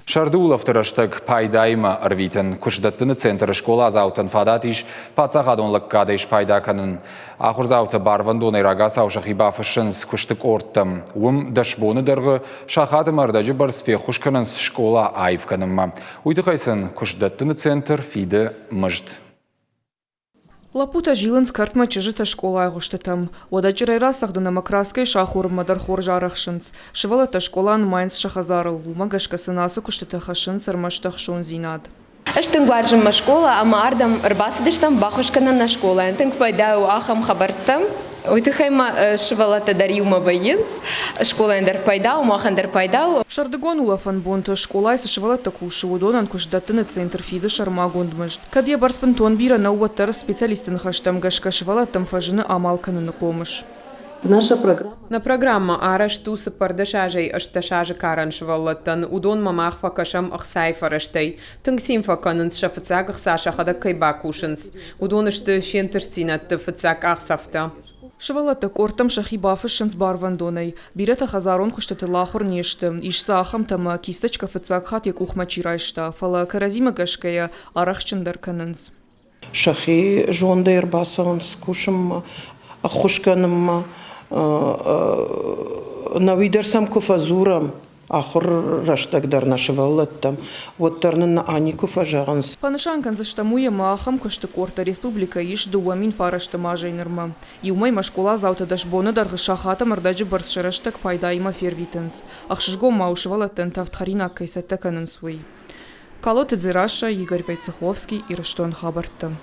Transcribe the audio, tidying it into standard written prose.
Шардулов тырыштык пайдайма арвитен, кушдаттыны центр школа заутын фадатиш, пацахадонлык кадеш пайдаканын. Ахурзауты барвандон ирага саушахи бафышынс куштык орттым. Дашбоны дыргы шахады мардажы барсфе хушканынс школа айвканымма. Уйдықайсын кушдаттыны центр фиді мыжд. Лапута жилын скартма чыжыта школа айғыштытым. Ода жырайра сағдына макраской шахурым мадар хор жарықшынс. Шывалата школан майнс шахазарыл. Ума гашкасынасы куштыты хашын сармаштах шон зинад. Эштен гваржым школа, ама ардам рбасыдыштам бахушканан на школа. Энтен кпайдау ахам хабартам. Уйтыхайма шывалата дарюма байынс. Школа эндер пайдау, махандер пайдау. Шардыгон улафан бонты школа айсы шывалата кушы. Удонан кушдаттыны центр фиды шармагондмышд. Кадья барспын тон бира науаттар специалистын хаштам гашка шывалаттам фажыны амалканын комыш. На программа араш тусы пардашажей ашташажы караншваллаттан удон мамах факашам ахсайфараштай. Тыңсим факанын шафыцак ахсашахада кайбакушынс. Удон ашты шентырцинатты фыцак ахсафта. Шывалата кортам шахи бафышынс барвандонай. Бирета хазарон куштаты лахур нешты. Ишса ахам тама кисточка фыцак хат як ухмачирайшта. Фала каразима гашкая арахчындар канынс. Шахи жондайр басанс кушым ахушканым навидерсам куфазурам. Ахур раштак дар нашиваллаттам. Вот тарнын ани куфажаганс. Панышанкан заштамуя махам кушты корта республика иш дуамин фараштама жайнырма. И умай машкола заута дашбоны даргы шахата мардажы барсшараштак пайдайма фервитенс. Ахшишго маушевалаттан тавтхарина кайсатта канын суй. Колоты Дзираша, Игорь Войцеховский и Раштон Хабарта.